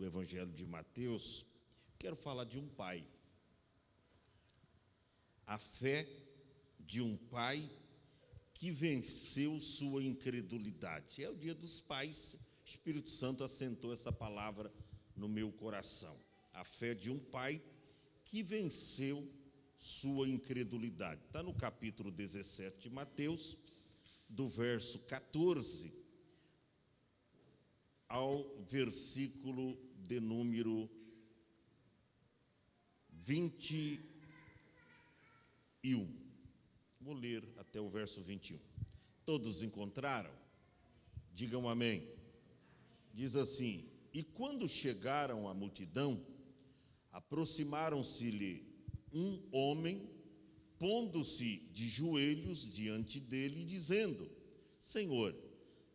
do Evangelho de Mateus, quero falar de um pai. A fé de um pai que venceu sua incredulidade. É o Dia dos Pais, o Espírito Santo assentou essa palavra no meu coração. A fé de um pai que venceu sua incredulidade. Está no capítulo 17 de Mateus, do verso 14 ao versículo de número 21. Vou ler até o verso 21. Todos encontraram? Digam amém. Diz assim: e quando chegaram à multidão, aproximaram-se-lhe um homem, pondo-se de joelhos diante dele, dizendo: Senhor,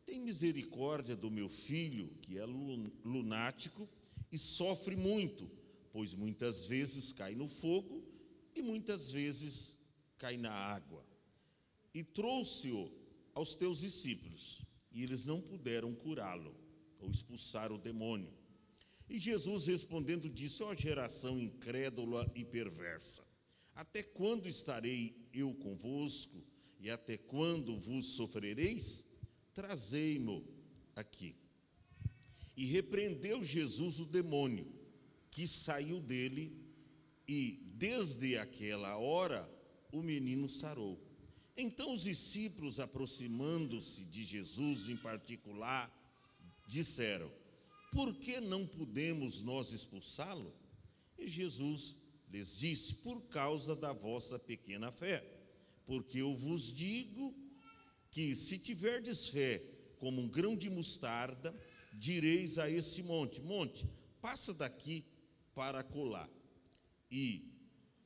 tem misericórdia do meu filho, que é lunático e sofre muito, pois muitas vezes cai no fogo e muitas vezes cai na água. E trouxe-o aos teus discípulos, e eles não puderam curá-lo ou expulsar o demônio. E Jesus respondendo disse: ó geração incrédula e perversa, até quando estarei eu convosco, e até quando vos sofrereis? Trazei-mo aqui. E repreendeu Jesus o demônio, que saiu dele, e desde aquela hora o menino sarou. Então os discípulos, aproximando-se de Jesus em particular, disseram: por que não podemos nós expulsá-lo? E Jesus lhes disse: por causa da vossa pequena fé. Porque eu vos digo que, se tiverdes fé como um grão de mostarda, direis a esse monte: monte, passa daqui para acolá, e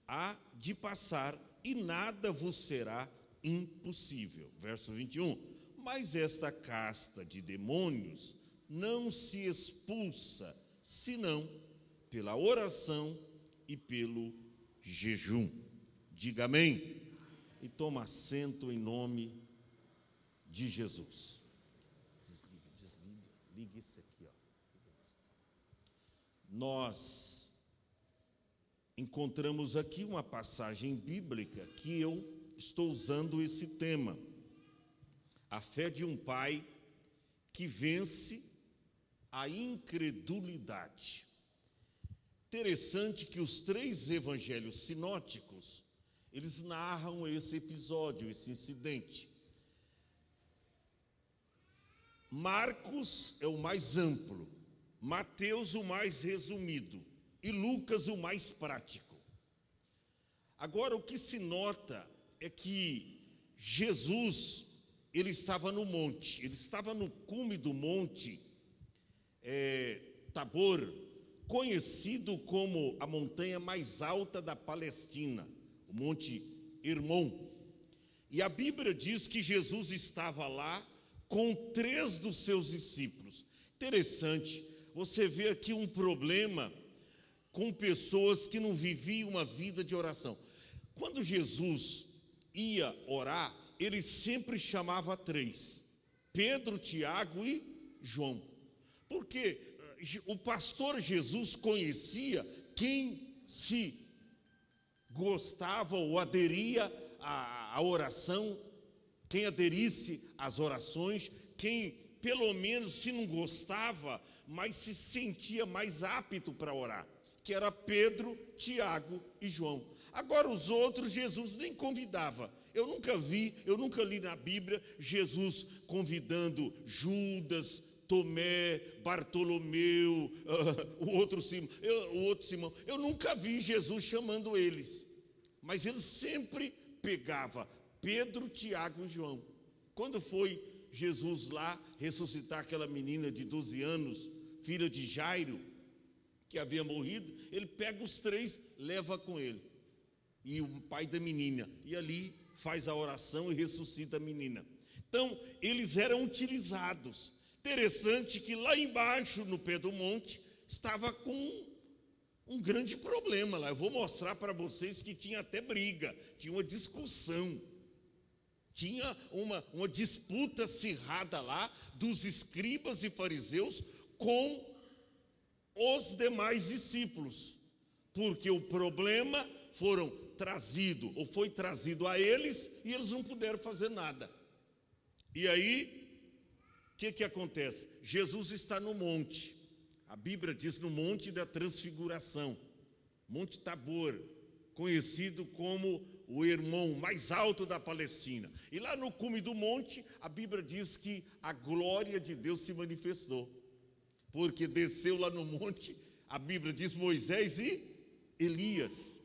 há de passar, e nada vos será impossível. Verso 21. Mas esta casta de demônios não se expulsa, senão pela oração e pelo jejum. Diga amém. E toma assento em nome de Jesus. Liga isso aqui, ó. Nós encontramos aqui uma passagem bíblica que eu estou usando esse tema. A fé de um pai que vence a incredulidade. Interessante que os 3 evangelhos sinóticos, eles narram esse episódio, esse incidente. Marcos é o mais amplo, Mateus o mais resumido e Lucas o mais prático. Agora, o que se nota é que Jesus, ele estava no monte, ele estava no cume do monte Tabor, conhecido como a montanha mais alta da Palestina, o Monte Hermon. E a Bíblia diz que Jesus estava lá com 3 dos seus discípulos. Interessante, você vê aqui um problema com pessoas que não viviam uma vida de oração. Quando Jesus ia orar, ele sempre chamava 3: Pedro, Tiago e João. Porque o pastor Jesus conhecia quem se gostava ou aderia à oração, quem aderisse às orações, quem pelo menos, se não gostava, mas se sentia mais apto para orar, que era Pedro, Tiago e João. Agora os outros Jesus nem convidava. Eu nunca li na Bíblia Jesus convidando Judas, Tomé, Bartolomeu, o outro Simão. Eu nunca vi Jesus chamando eles, mas ele sempre pegava Pedro, Tiago e João. Quando foi Jesus lá ressuscitar aquela menina de 12 anos, filha de Jairo, que havia morrido, ele pega os 3, leva com ele, e o pai da menina, e ali faz a oração e ressuscita a menina. Então, eles eram utilizados. Interessante que lá embaixo, no pé do monte, estava com um grande problema lá. Eu vou mostrar para vocês que tinha até briga, tinha uma discussão, tinha uma disputa acirrada lá dos escribas e fariseus com os demais discípulos, porque o problema foi trazido a eles e eles não puderam fazer nada. E aí, o que acontece? Jesus está no monte, a Bíblia diz no monte da transfiguração, Monte Tabor, conhecido como o Hermon mais alto da Palestina. E lá no cume do monte, a Bíblia diz que a glória de Deus se manifestou, porque desceu lá no monte, a Bíblia diz Moisés e Elias.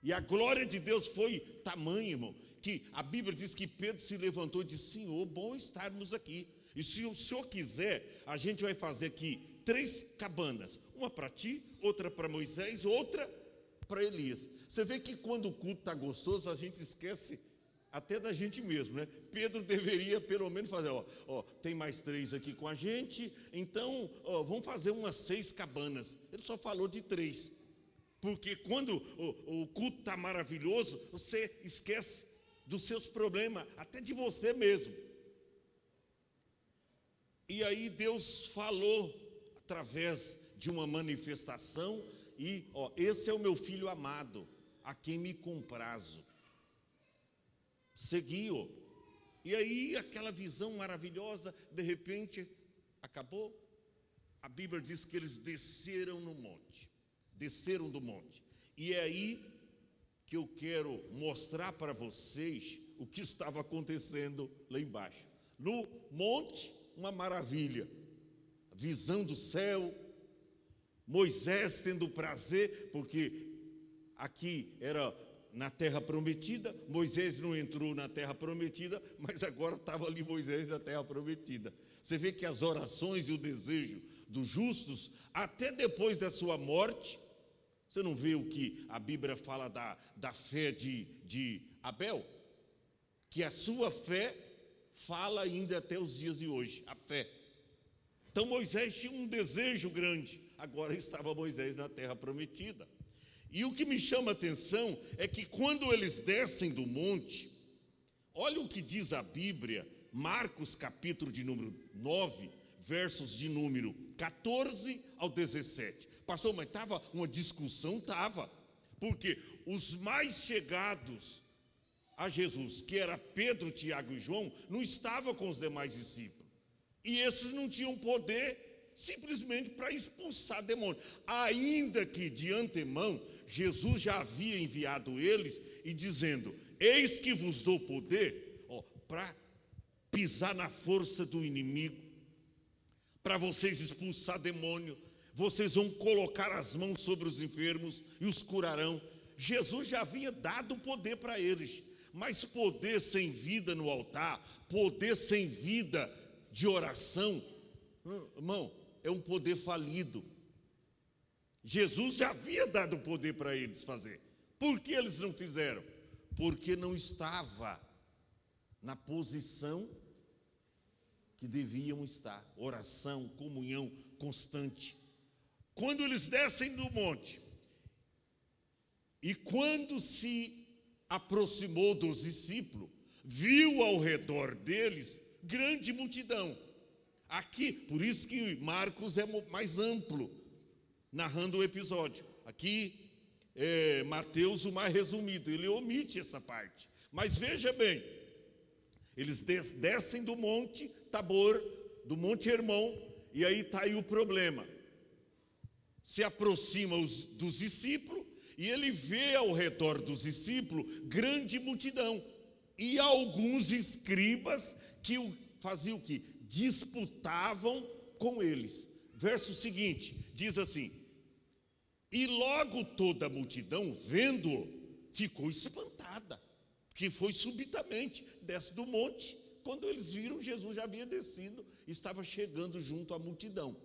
E a glória de Deus foi tamanha, irmão, que a Bíblia diz que Pedro se levantou e disse: Senhor, bom estarmos aqui. E se o Senhor quiser, a gente vai fazer aqui 3 cabanas, uma para ti, outra para Moisés, outra para Elias. Você vê que quando o culto está gostoso, a gente esquece até da gente mesmo, né? Pedro deveria pelo menos fazer, tem mais 3 aqui com a gente, então vamos fazer umas 6 cabanas. Ele só falou de 3, porque quando o culto está maravilhoso, você esquece dos seus problemas, até de você mesmo. E aí Deus falou através de uma manifestação, e esse é o meu filho amado, a quem me comprazo. Segui-o. E aí aquela visão maravilhosa, de repente, acabou. A Bíblia diz que eles desceram do monte. E é aí que eu quero mostrar para vocês o que estava acontecendo lá embaixo. No monte, uma maravilha, visão do céu, Moisés tendo prazer, porque aqui era na terra prometida, Moisés não entrou na terra prometida, mas agora estava ali Moisés na terra prometida. Você vê que as orações e o desejo dos justos, até depois da sua morte, você não vê o que a Bíblia fala da fé de Abel? Que a sua fé fala ainda até os dias de hoje, a fé. Então Moisés tinha um desejo grande, agora estava Moisés na terra prometida. E o que me chama a atenção é que quando eles descem do monte, olha o que diz a Bíblia, Marcos capítulo de número 9, versos de número 14 ao 17. Pastor, mas estava uma discussão? Estava, porque os mais chegados a Jesus, que era Pedro, Tiago e João, não estavam com os demais discípulos. E esses não tinham poder simplesmente para expulsar demônios. Ainda que de antemão, Jesus já havia enviado eles e dizendo: eis que vos dou poder para pisar na força do inimigo, para vocês expulsar demônio, vocês vão colocar as mãos sobre os enfermos e os curarão. Jesus já havia dado poder para eles, mas poder sem vida no altar, poder sem vida de oração, irmão, é um poder falido. Jesus já havia dado poder para eles fazer. Por que eles não fizeram? Porque não estava na posição que deviam estar. Oração, comunhão constante. Quando eles descem do monte, e quando se aproximou dos discípulos, viu ao redor deles grande multidão. Aqui, por isso que Marcos é mais amplo, narrando o episódio. Aqui, Mateus o mais resumido, ele omite essa parte. Mas veja bem, eles descem do monte Tabor, do monte Hermon, e aí está aí o problema. Se aproxima dos discípulos, e ele vê ao redor dos discípulos grande multidão, e alguns escribas que faziam o quê? Disputavam com eles. Verso seguinte, diz assim: e logo toda a multidão, vendo-o, ficou espantada, porque foi subitamente, desce do monte. Quando eles viram, Jesus já havia descido, estava chegando junto à multidão.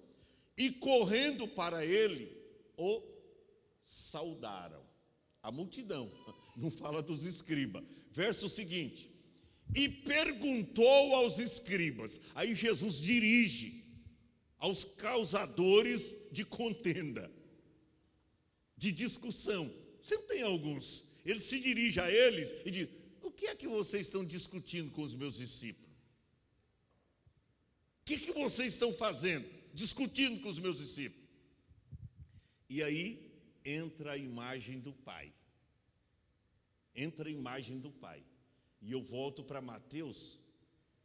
E correndo para ele, o saudaram. A multidão, não fala dos escribas. Verso seguinte: e perguntou aos escribas. Aí Jesus dirige aos causadores de contenda, de discussão. Você não tem alguns? Ele se dirige a eles e diz: o que é que vocês estão discutindo com os meus discípulos? O que vocês estão fazendo? Discutindo com os meus discípulos? E aí entra a imagem do Pai. Entra a imagem do Pai. E eu volto para Mateus,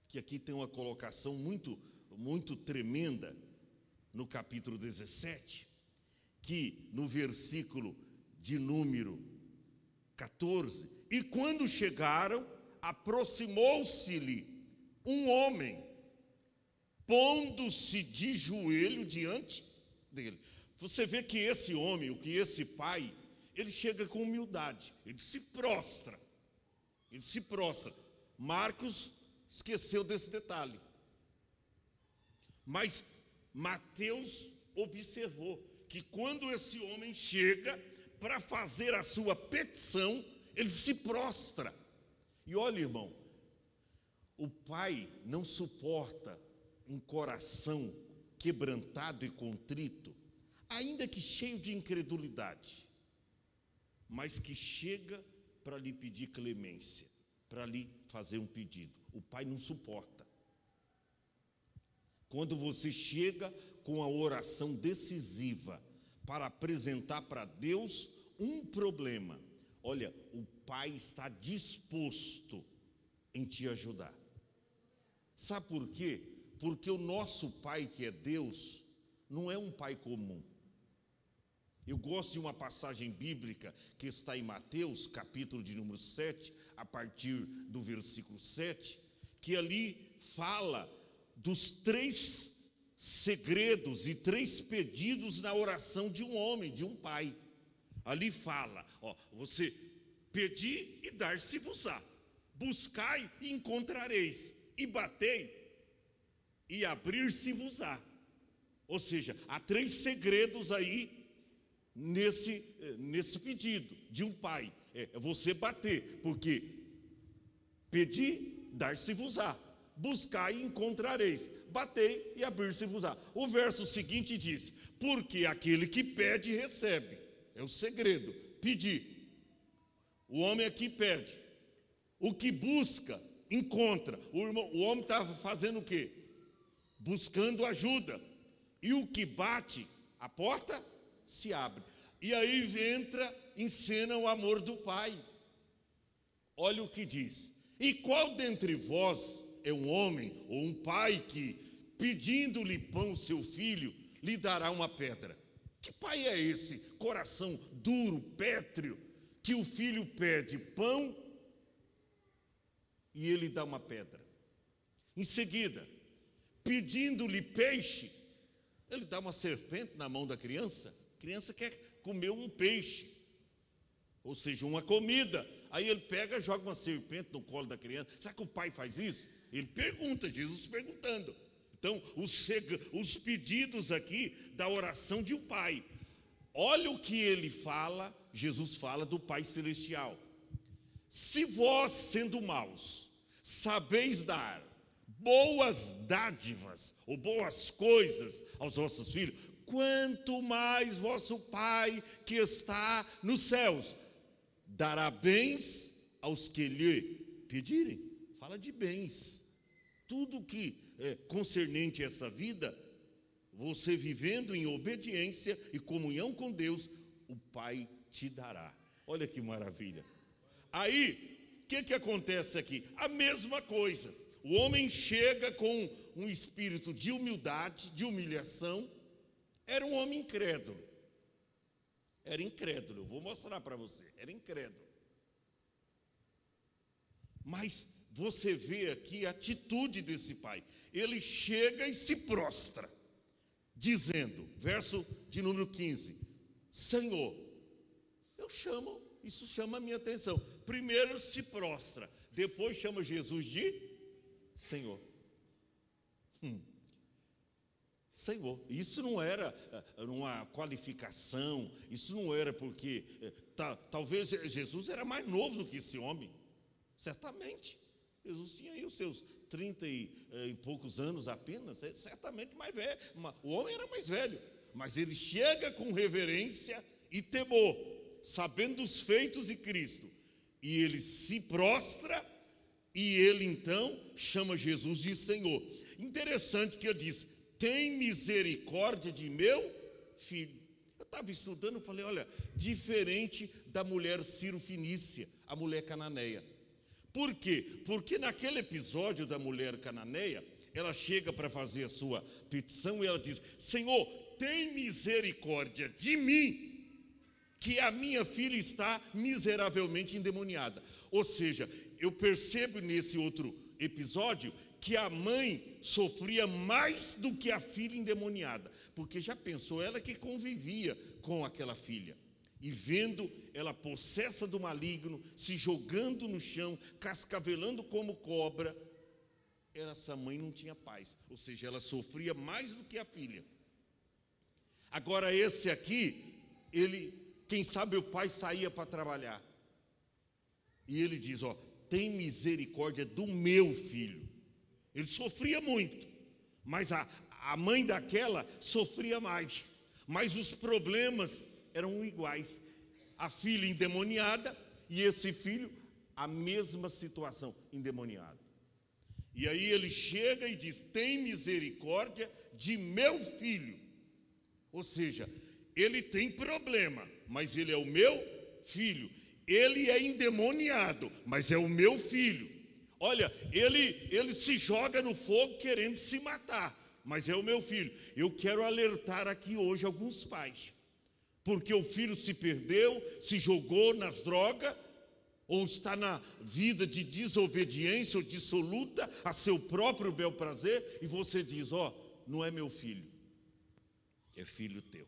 que aqui tem uma colocação muito tremenda, no capítulo 17, que no versículo de número 14, e quando chegaram, aproximou-se-lhe um homem, pondo-se de joelho diante dele. Você vê que esse homem, que esse pai, ele chega com humildade, ele se prostra. Marcos esqueceu desse detalhe. Mas Mateus observou que quando esse homem chega para fazer a sua petição, ele se prostra. E olha, irmão, o pai não suporta um coração quebrantado e contrito, ainda que cheio de incredulidade, mas que chega para lhe pedir clemência, para lhe fazer um pedido. O pai não suporta. Quando você chega com a oração decisiva para apresentar para Deus um problema, olha, o pai está disposto em te ajudar. Sabe por quê? Porque o nosso pai, que é Deus, não é um pai comum. Eu gosto de uma passagem bíblica que está em Mateus, capítulo de número 7, a partir do versículo 7, que ali fala dos 3 segredos e 3 pedidos na oração de um homem, de um pai. Ali fala, você pedi e dar-se-vos-á, buscai e encontrareis, e batei e abrir-se-vos-á. Ou seja, há 3 segredos aí nesse pedido de um pai. É você bater, porque pedir, dar-se-vos-á, buscai e encontrareis, batei e abrir-se-vos-á. O verso seguinte diz, porque aquele que pede, recebe. É o segredo, pedir. O homem aqui pede. O que busca, encontra. O homem estava fazendo o quê? Buscando ajuda. E o que bate, a porta se abre. E aí entra em cena o amor do pai. Olha o que diz. E qual dentre vós é um homem ou um pai que, pedindo-lhe pão seu filho, lhe dará uma pedra? Que pai é esse? Coração duro, pétreo, que o filho pede pão e ele dá uma pedra. Em seguida, pedindo-lhe peixe, ele dá uma serpente na mão da criança. A criança quer comer um peixe, ou seja, uma comida. Aí ele pega e joga uma serpente no colo da criança. Será que o pai faz isso? Ele pergunta, Jesus perguntando. Então, os pedidos aqui da oração de um pai. Olha o que ele fala, Jesus fala do Pai Celestial. Se vós, sendo maus, sabeis dar boas dádivas ou boas coisas aos vossos filhos, quanto mais vosso Pai que está nos céus dará bens aos que lhe pedirem. Fala de bens. Tudo que é concernente a essa vida, você vivendo em obediência e comunhão com Deus, o Pai te dará. Olha que maravilha. Aí, o que acontece aqui? A mesma coisa. O homem chega com um espírito de humildade, de humilhação. Era um homem incrédulo. Era incrédulo, eu vou mostrar para você. Era incrédulo. Mas você vê aqui a atitude desse pai. Ele chega e se prostra, dizendo, verso de número 15: Senhor, isso chama a minha atenção. Primeiro se prostra, depois chama Jesus de Senhor. Senhor. Isso não era uma qualificação, isso não era porque talvez Jesus era mais novo do que esse homem. Certamente. Jesus tinha aí os seus 30 e poucos anos apenas, certamente mais velho. O homem era mais velho, mas ele chega com reverência e temor, sabendo dos feitos de Cristo. E ele se prostra e ele então chama Jesus de Senhor. Interessante que ele diz: tem misericórdia de meu filho. Eu estava estudando, falei, olha, diferente da mulher Ciro-Fenícia, a mulher cananeia. Por quê? Porque naquele episódio da mulher cananeia, ela chega para fazer a sua petição e ela diz, Senhor, tem misericórdia de mim, que a minha filha está miseravelmente endemoniada. Ou seja, eu percebo nesse outro episódio que a mãe sofria mais do que a filha endemoniada, porque já pensou, ela que convivia com aquela filha, e vendo ela possessa do maligno, se jogando no chão, cascavelando como cobra, essa mãe não tinha paz, ou seja, ela sofria mais do que a filha. Agora esse aqui, quem sabe o pai saía para trabalhar, e ele diz, ó, tem misericórdia do meu filho. Ele sofria muito, mas a mãe daquela sofria mais, mas os problemas eram iguais. A filha endemoniada e esse filho, a mesma situação, endemoniado. E aí ele chega e diz, tem misericórdia de meu filho. Ou seja, ele tem problema, mas ele é o meu filho. Ele é endemoniado, mas é o meu filho. Olha, ele se joga no fogo querendo se matar, mas é o meu filho. Eu quero alertar aqui hoje alguns pais, porque o filho se perdeu, se jogou nas drogas, ou está na vida de desobediência ou dissoluta a seu próprio bel prazer, e você diz, ó, não é meu filho, é filho teu.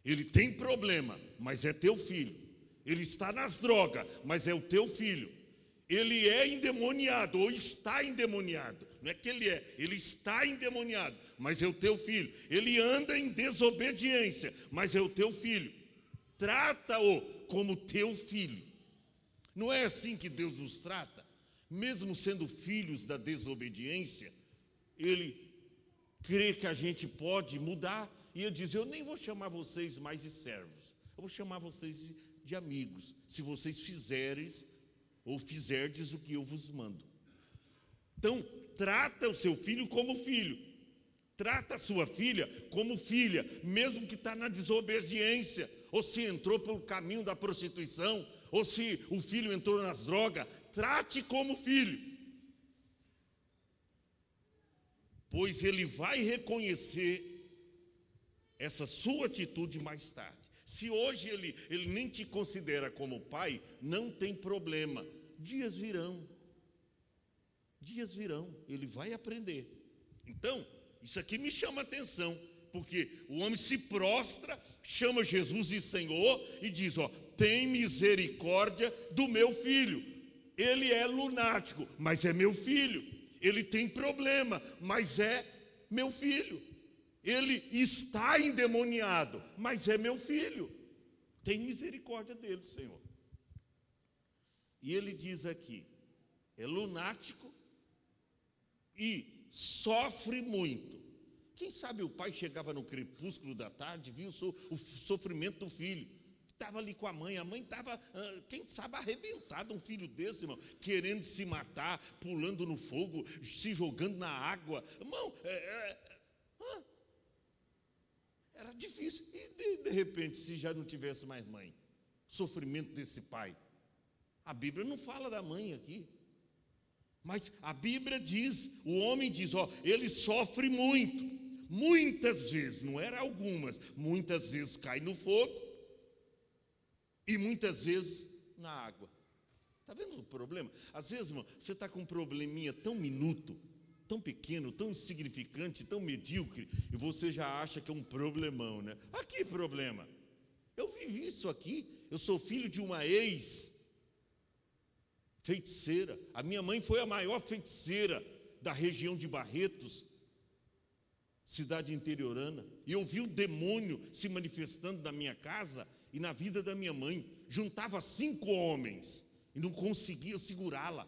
Ele tem problema, mas é teu filho. Ele está nas drogas, mas é o teu filho. Ele é endemoniado, ou está endemoniado. Não é que ele está endemoniado, mas é o teu filho. Ele anda em desobediência, mas é o teu filho. Trata-o como teu filho. Não é assim que Deus nos trata? Mesmo sendo filhos da desobediência, Ele crê que a gente pode mudar. E Ele diz, eu nem vou chamar vocês mais de servos, eu vou chamar vocês de amigos, se vocês fizerdes o que eu vos mando. Então, trata o seu filho como filho, trata a sua filha como filha, mesmo que está na desobediência, ou se entrou pelo caminho da prostituição, ou se o filho entrou nas drogas, trate como filho, pois ele vai reconhecer essa sua atitude mais tarde. Se hoje ele nem te considera como pai, não tem problema. Dias virão, ele vai aprender. Então, isso aqui me chama a atenção, porque o homem se prostra, chama Jesus de Senhor e diz, ó, tem misericórdia do meu filho. Ele é lunático, mas é meu filho. Ele tem problema, mas é meu filho. Ele está endemoniado, mas é meu filho. Tem misericórdia dele, Senhor. E ele diz aqui, é lunático e sofre muito. Quem sabe o pai chegava no crepúsculo da tarde, viu o sofrimento do filho. Estava ali com a mãe estava, quem sabe, arrebentado, um filho desse, irmão, querendo se matar, pulando no fogo, se jogando na água. Irmão, era difícil. E de repente, se já não tivesse mais mãe, sofrimento desse pai. A Bíblia não fala da mãe aqui, mas a Bíblia diz, o homem diz, ó, ele sofre muito, muitas vezes, não era algumas, muitas vezes cai no fogo e muitas vezes na água. Está vendo o problema? Às vezes, irmão, você está com um probleminha tão minuto, tão pequeno, tão insignificante, tão medíocre, e você já acha que é um problemão, né? Ah, que problema? Eu vivi isso aqui, eu sou filho de uma ex-feiticeira. A minha mãe foi a maior feiticeira da região de Barretos, cidade interiorana, e eu vi o demônio se manifestando na minha casa e na vida da minha mãe. Juntava 5 homens e não conseguia segurá-la.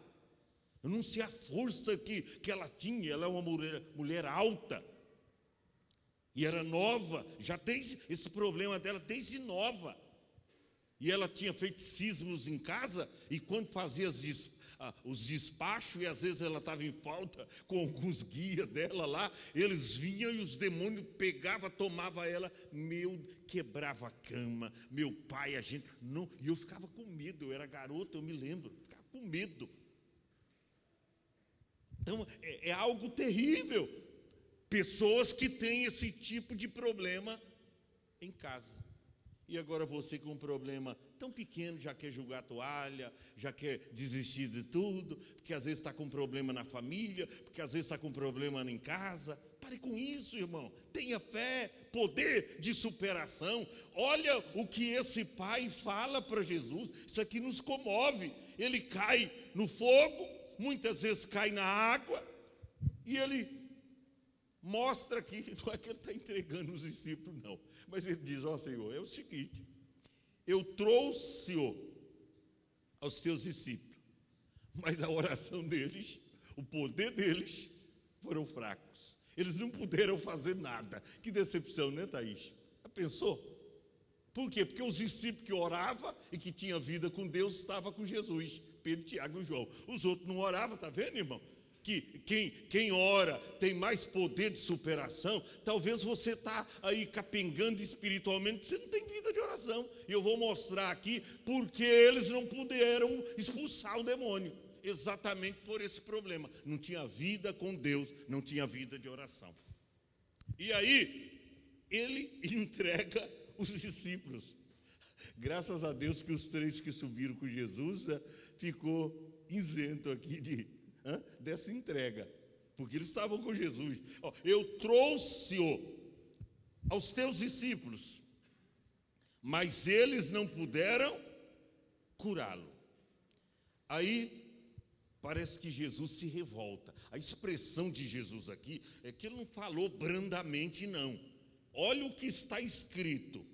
Eu não sei a força que ela tinha. Ela é uma mulher alta e era nova, já tem esse problema dela desde nova. E ela tinha feiticismos em casa, e quando fazia os despachos, e às vezes ela estava em falta com alguns guias dela lá, eles vinham e os demônios pegavam, tomavam ela, quebrava a cama, meu pai, a gente, não, e eu ficava com medo, eu era garoto, eu me lembro, ficava com medo. Então, é algo terrível, pessoas que têm esse tipo de problema em casa. E agora você com um problema tão pequeno já quer jogar a toalha, já quer desistir de tudo, porque às vezes está com problema na família, porque às vezes está com problema em casa. Pare com isso, irmão. Tenha fé, poder de superação. Olha o que esse pai fala para Jesus. Isso aqui nos comove. Ele cai no fogo, muitas vezes cai na água, e ele mostra aqui, não é que ele está entregando os discípulos, não. Mas ele diz, ó Senhor, é o seguinte, eu trouxe-o aos teus discípulos, mas a oração deles, o poder deles, foram fracos. Eles não puderam fazer nada. Que decepção, né, Thaís? Já pensou? Por quê? Porque os discípulos que oravam e que tinham vida com Deus, estavam com Jesus, Pedro, Tiago e João. Os outros não oravam, está vendo, irmão? Que quem ora tem mais poder de superação. Talvez você está aí capengando espiritualmente, você não tem vida de oração. E eu vou mostrar aqui porque eles não puderam expulsar o demônio, exatamente por esse problema. Não tinha vida com Deus, não tinha vida de oração. E aí, ele entrega os discípulos. Graças a Deus que os 3 que subiram com Jesus ficou isento aqui dessa entrega, porque eles estavam com Jesus. Eu trouxe-o aos teus discípulos, mas eles não puderam curá-lo. Aí parece que Jesus se revolta. A expressão de Jesus aqui é que ele não falou brandamente, não. Olha o que está escrito.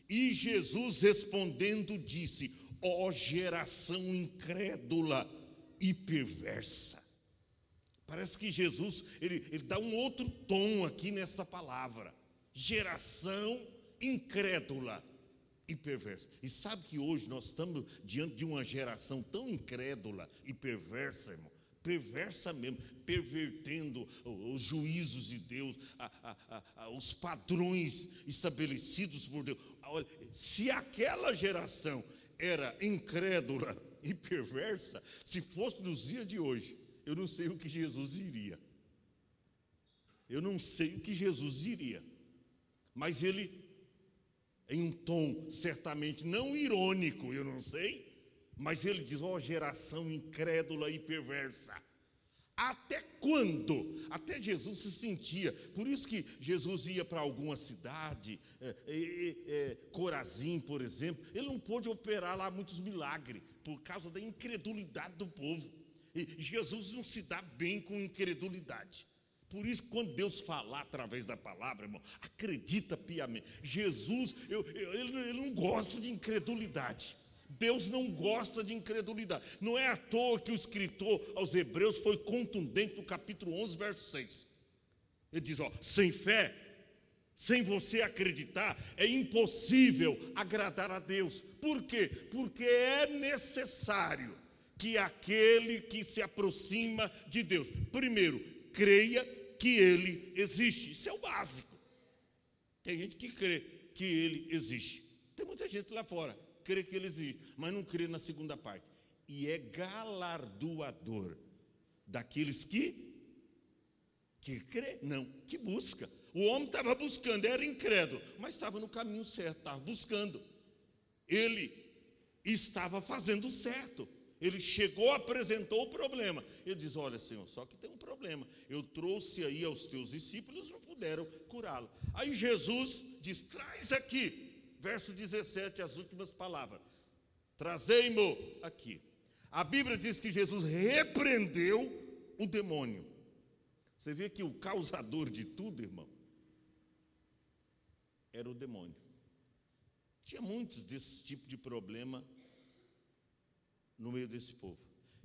E Jesus respondendo disse: ó geração incrédula e perversa. Parece que Jesus, ele dá um outro tom aqui nessa palavra. Geração incrédula e perversa. E sabe que hoje nós estamos diante de uma geração tão incrédula e perversa, irmão. Perversa mesmo, pervertendo os juízos de Deus, os padrões estabelecidos por Deus. Olha, se aquela geração era incrédula e perversa, se fosse nos dias de hoje, eu não sei o que Jesus diria. Eu não sei o que Jesus diria. Mas ele, em um tom certamente não irônico, eu não sei, mas ele diz: ó geração incrédula e perversa. Até quando? Até Jesus se sentia. Por isso que Jesus ia para alguma cidade, Corazim, por exemplo, ele não pôde operar lá muitos milagres, por causa da incredulidade do povo. E Jesus não se dá bem com incredulidade. Por isso, quando Deus falar através da palavra, irmão, acredita piamente. Jesus, ele não gosta de incredulidade. Deus não gosta de incredulidade. Não é à toa que o escritor aos Hebreus foi contundente no capítulo 11, verso 6. Ele diz, sem fé, sem você acreditar, é impossível agradar a Deus. Por quê? Porque é necessário que aquele que se aproxima de Deus, primeiro, creia que Ele existe. Isso é o básico. Tem gente que crê que Ele existe. Tem muita gente lá fora que crê que Ele existe, mas não crê na segunda parte. E é galardoador daqueles que crê, não, que busca. O homem estava buscando, era incrédulo, mas estava no caminho certo, estava buscando. Ele estava fazendo certo. Ele chegou, apresentou o problema. Ele diz, olha Senhor, só que tem um problema. Eu trouxe aí aos teus discípulos, não puderam curá-lo. Aí Jesus diz, traz aqui, verso 17, as últimas palavras. Trazei-mo aqui. A Bíblia diz que Jesus repreendeu o demônio. Você vê que o causador de tudo, irmão, era o demônio. Tinha muitos desse tipo de problema no meio desse povo.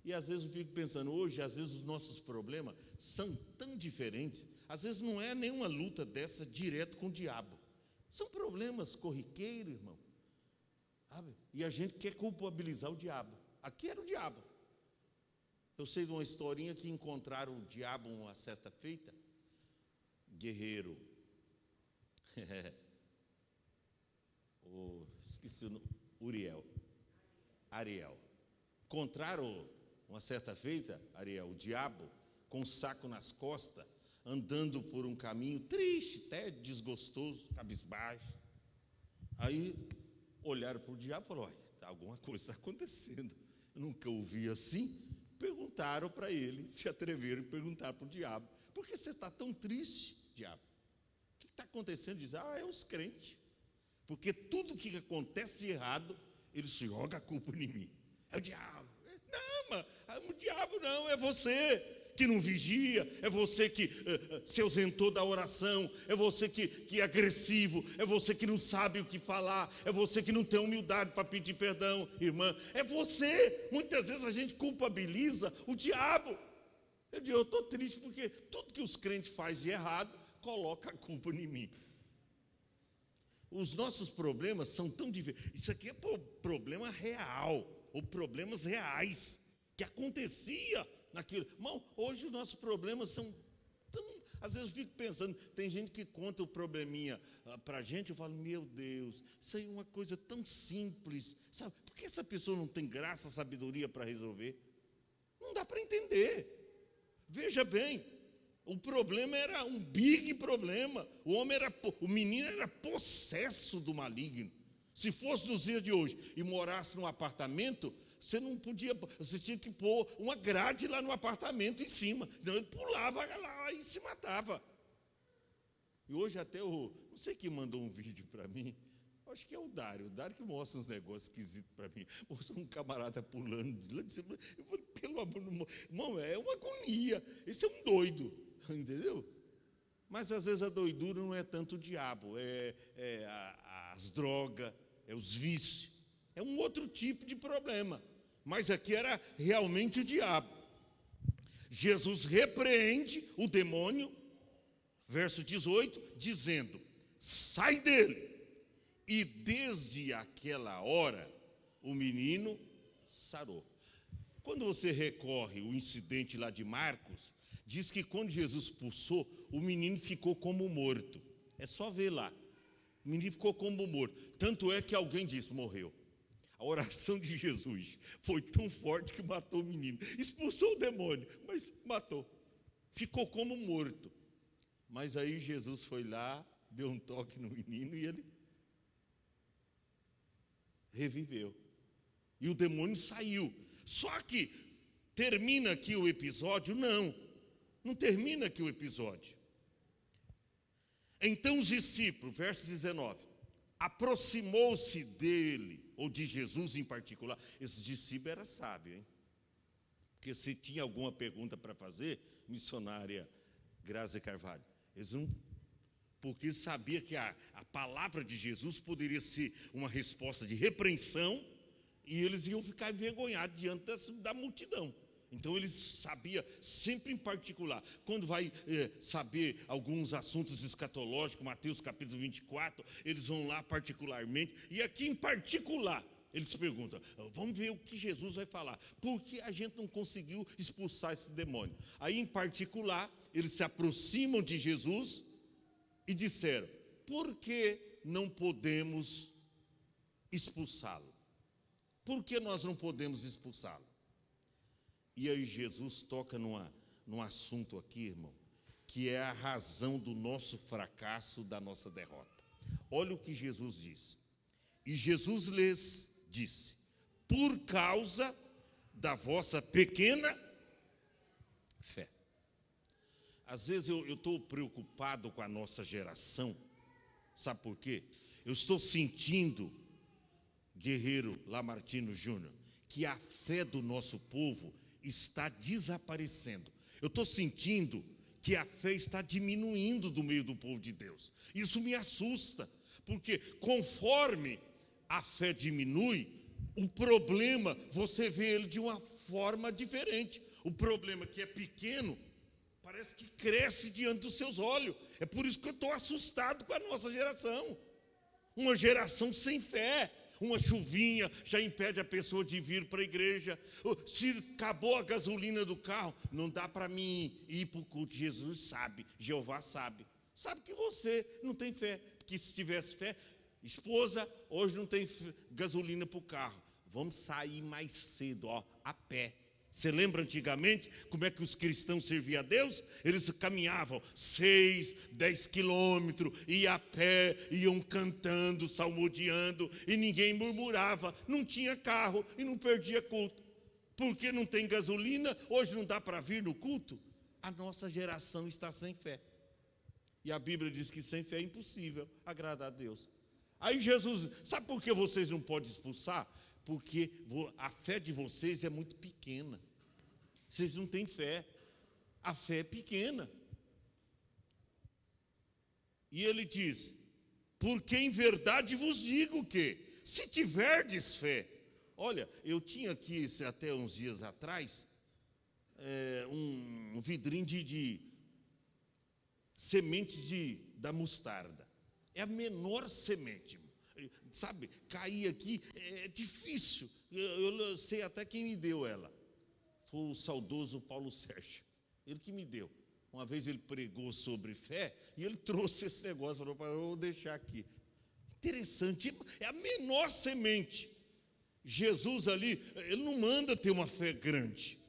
E às vezes eu fico pensando, hoje, às vezes os nossos problemas são tão diferentes, às vezes não é nenhuma luta dessa direto com o diabo. São problemas corriqueiros, irmão. Sabe? E a gente quer culpabilizar o diabo. Aqui era o diabo. Eu sei de uma historinha que encontraram o diabo uma certa feita, guerreiro, esqueci o nome, Ariel. Encontraram uma certa feita, Ariel, o diabo, com um saco nas costas, andando por um caminho triste, até desgostoso, cabisbaixo. Aí olharam para o diabo e falaram: olha, alguma coisa está acontecendo. Eu nunca ouvi assim. Perguntaram para ele, se atreveram e perguntaram para o diabo: por que você está tão triste, diabo? O que está acontecendo? Diz: é os crentes. Porque tudo que acontece de errado, ele joga a culpa em mim. É o diabo. Não, mas o diabo não, é você que não vigia, é você que se ausentou da oração, é você que é agressivo, é você que não sabe o que falar, é você que não tem humildade para pedir perdão, irmã, é você. Muitas vezes a gente culpabiliza o diabo. Eu digo: eu estou triste porque tudo que os crentes fazem de errado, coloca a culpa em mim. Os nossos problemas são tão diversos. Isso aqui é problema real, ou problemas reais, que acontecia naquilo. Irmão, hoje os nossos problemas são tão... Às vezes eu fico pensando, tem gente que conta o probleminha para a gente, eu falo: meu Deus, isso aí é uma coisa tão simples, sabe? Por que essa pessoa não tem graça, sabedoria para resolver? Não dá para entender. Veja bem, o problema era um big problema. O menino era possesso do maligno. Se fosse nos dias de hoje e morasse num apartamento, você não podia, você tinha que pôr uma grade lá no apartamento em cima. Então ele pulava lá e se matava. E hoje até não sei quem mandou um vídeo para mim, acho que é o Dário que mostra uns negócios esquisitos para mim. Mostrou um camarada pulando de lá de cima. Eu falei: pelo amor de Deus, irmão, é uma agonia. Esse é um doido, entendeu? Mas às vezes a doidura não é tanto o diabo, as drogas, é os vícios. É um outro tipo de problema. Mas aqui era realmente o diabo. Jesus repreende o demônio, verso 18, dizendo: sai dele. E desde aquela hora, o menino sarou. Quando você recorre o incidente lá de Marcos, diz que quando Jesus expulsou, o menino ficou como morto. É só ver lá. O menino ficou como morto. Tanto é que alguém disse: morreu. A oração de Jesus foi tão forte que matou o menino. Expulsou o demônio, mas matou. Ficou como morto. Mas aí Jesus foi lá, deu um toque no menino e ele reviveu. E o demônio saiu. Só que termina aqui o episódio? Não termina aqui o episódio. Então os discípulos, verso 19, aproximou-se dele, ou de Jesus em particular. Esse discípulo era sábio, hein? Porque se tinha alguma pergunta para fazer, missionária Graça Carvalho, eles não... porque sabia que a palavra de Jesus poderia ser uma resposta de repreensão, e eles iam ficar envergonhados diante da multidão. Então eles sabiam sempre em particular. Quando vai saber alguns assuntos escatológicos, Mateus capítulo 24, eles vão lá particularmente, e aqui em particular, eles perguntam: vamos ver o que Jesus vai falar, porque a gente não conseguiu expulsar esse demônio. Aí em particular, eles se aproximam de Jesus e disseram: por que não podemos expulsá-lo? Por que nós não podemos expulsá-lo? E aí Jesus toca num assunto aqui, irmão, que é a razão do nosso fracasso, da nossa derrota. Olha o que Jesus disse. E Jesus lhes disse: por causa da vossa pequena fé. Às vezes eu estou preocupado com a nossa geração. Sabe por quê? Eu estou sentindo, guerreiro Lamartino Júnior, que a fé do nosso povo está desaparecendo. Eu estou sentindo que a fé está diminuindo do meio do povo de Deus. Isso me assusta, porque conforme a fé diminui, o problema, você vê ele de uma forma diferente. O problema que é pequeno, parece que cresce diante dos seus olhos. É por isso que eu estou assustado com a nossa geração. Uma geração sem fé, uma chuvinha já impede a pessoa de vir para a igreja. Se acabou a gasolina do carro, não dá para mim ir para o culto. Jesus sabe, Jeová sabe. Sabe que você não tem fé, porque se tivesse fé, esposa, hoje não tem gasolina para o carro. Vamos sair mais cedo, a pé. Você lembra antigamente como é que os cristãos serviam a Deus? Eles caminhavam 6, 10 quilômetros, iam a pé, iam cantando, salmodiando, e ninguém murmurava. Não tinha carro e não perdia culto. Porque não tem gasolina, hoje não dá para vir no culto? A nossa geração está sem fé. E a Bíblia diz que sem fé é impossível agradar a Deus. Aí Jesus, sabe por que vocês não podem expulsar? Porque a fé de vocês é muito pequena. Vocês não têm fé. A fé é pequena. E ele diz, porque em verdade vos digo que, se tiverdes fé. Olha, eu tinha aqui, até uns dias atrás, um vidrinho de semente da mostarda. É a menor semente. Sabe, cair aqui é difícil. Eu sei até quem me deu ela. Foi o saudoso Paulo Sérgio. Ele que me deu. Uma vez ele pregou sobre fé e ele trouxe esse negócio. Falou, eu vou deixar aqui. Interessante, é a menor semente. Jesus ali, ele não manda ter uma fé grande.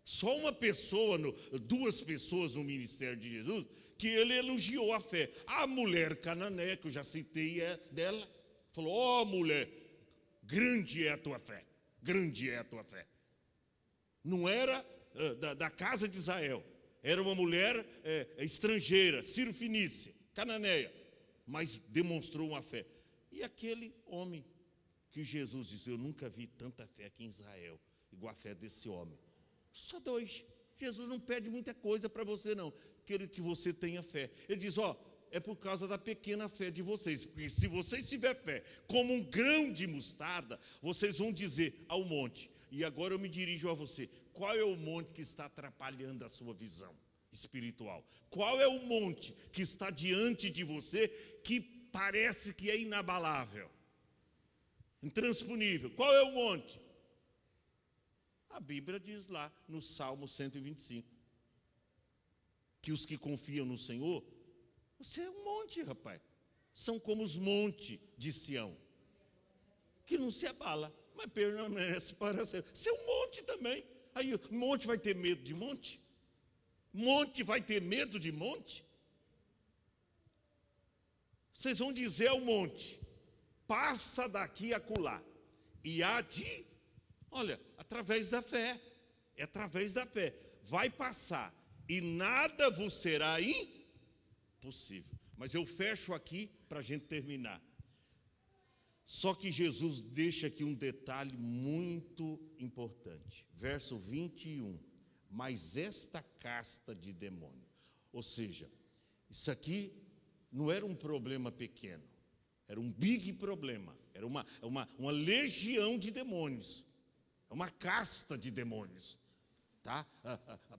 Só uma pessoa, duas pessoas no ministério de Jesus, que ele elogiou a fé. A mulher cananeia, que eu já citei dela, falou, mulher, grande é a tua fé, grande é a tua fé. Não era da casa de Israel, era uma mulher estrangeira, Ciro-fenícia, cananeia, mas demonstrou uma fé. E aquele homem que Jesus disse, eu nunca vi tanta fé aqui em Israel, igual a fé desse homem. Só dois. Jesus não pede muita coisa para você não, quer que você tenha fé. Ele diz, é por causa da pequena fé de vocês, porque se vocês tiverem fé como um grão de mostarda, vocês vão dizer ao monte, e agora eu me dirijo a você, qual é o monte que está atrapalhando a sua visão espiritual? Qual é o monte que está diante de você que parece que é inabalável, intransponível? Qual é o monte? A Bíblia diz lá no Salmo 125, que os que confiam no Senhor, você é um monte, rapaz. São como os montes de Sião, que não se abala, mas permanece para sempre. Você é um monte também. Aí o monte vai ter medo de monte? Monte vai ter medo de monte? Vocês vão dizer ao monte, passa daqui a acolá. E há de, olha, através da fé. É através da fé. Vai passar. E nada vos será impossível. Mas eu fecho aqui para a gente terminar. Só que Jesus deixa aqui um detalhe muito importante. Verso 21. Mas esta casta de demônio. Ou seja, isso aqui não era um problema pequeno. Era um big problema. Era uma legião de demônios. Uma casta de demônios. Tá?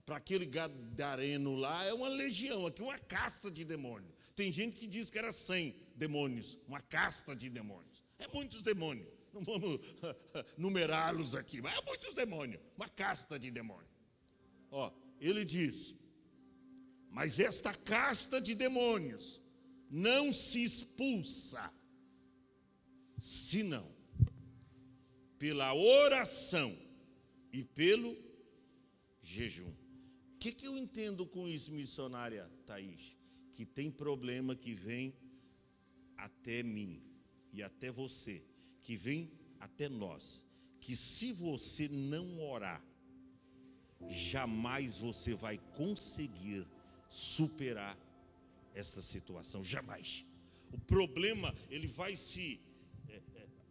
Para aquele gadareno lá, é uma legião, aqui uma casta de demônios. Tem gente que diz que era 100 demônios, uma casta de demônios. É muitos demônios, não vamos numerá-los aqui, mas é muitos demônios, uma casta de demônios. Ele diz, mas esta casta de demônios não se expulsa, senão pela oração e pelo jejum. O que eu entendo com isso, missionária Thaís? Que tem problema que vem até mim e até você, que vem até nós, que se você não orar, jamais você vai conseguir superar essa situação, jamais. O problema, ele vai se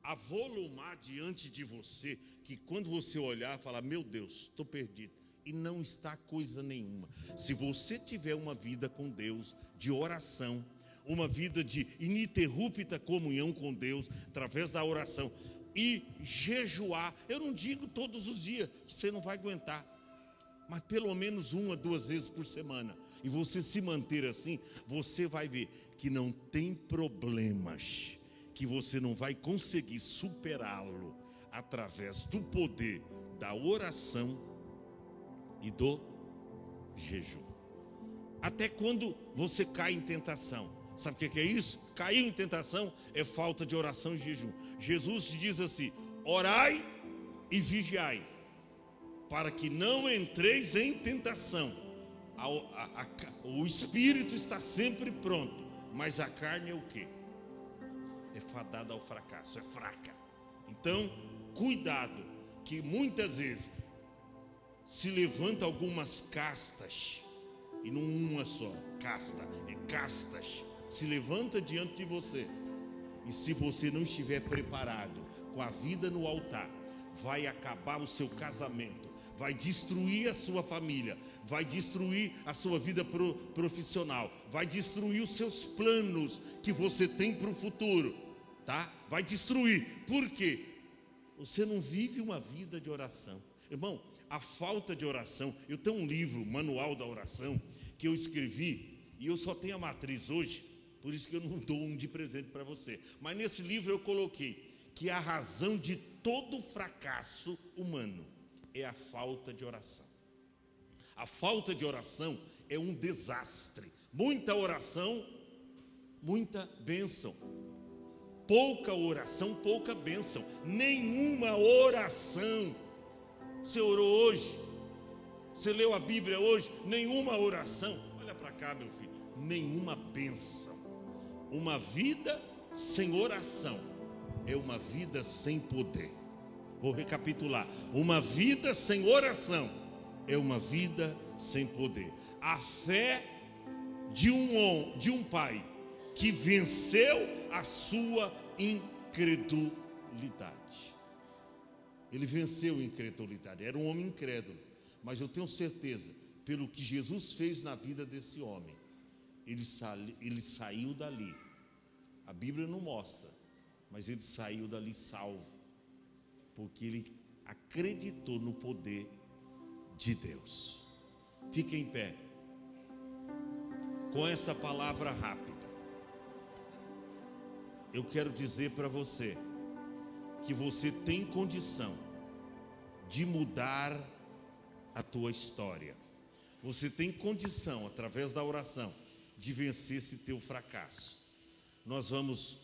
avolumar diante de você, que quando você olhar, falar, meu Deus, estou perdido. E não está coisa nenhuma. Se você tiver uma vida com Deus, de oração, uma vida de ininterrupta comunhão com Deus, através da oração, e jejuar, eu não digo todos os dias, você não vai aguentar, mas pelo menos 1 a 2 vezes por semana, e você se manter assim, você vai ver que não tem problemas que você não vai conseguir superá-lo através do poder da oração e do jejum. Até quando você cai em tentação. Sabe o que é isso? Cair em tentação é falta de oração e jejum. Jesus diz assim: orai e vigiai, para que não entreis em tentação. O espírito está sempre pronto, mas a carne é o quê? É fadada ao fracasso, é fraca. Então, cuidado, que muitas vezes se levanta algumas castas, e não uma só, casta, é castas, se levanta diante de você, e se você não estiver preparado, com a vida no altar, vai acabar o seu casamento, vai destruir a sua família, vai destruir a sua vida profissional, vai destruir os seus planos que você tem para o futuro, tá? Vai destruir. Por quê? Você não vive uma vida de oração. Irmão, a falta de oração, eu tenho um livro, Manual da Oração, que eu escrevi, e eu só tenho a matriz hoje, por isso que eu não dou um de presente para você. Mas nesse livro eu coloquei que a razão de todo fracasso humano é a falta de oração. A falta de oração é um desastre. Muita oração, muita bênção. Pouca oração, pouca bênção. Nenhuma oração. Você orou hoje? Você leu a Bíblia hoje? Nenhuma oração. Olha para cá, meu filho. Nenhuma bênção. Uma vida sem oração é uma vida sem poder. Vou recapitular. Uma vida sem oração é uma vida sem poder. A fé de um pai que venceu a sua incredulidade. Ele venceu a incredulidade. Era um homem incrédulo. Mas eu tenho certeza, pelo que Jesus fez na vida desse homem, ele saiu dali. A Bíblia não mostra, mas ele saiu dali salvo, porque ele acreditou no poder de Deus. Fique em pé. Com essa palavra rápida, eu quero dizer para você que você tem condição de mudar a tua história. Você tem condição, através da oração, de vencer esse teu fracasso. Nós vamos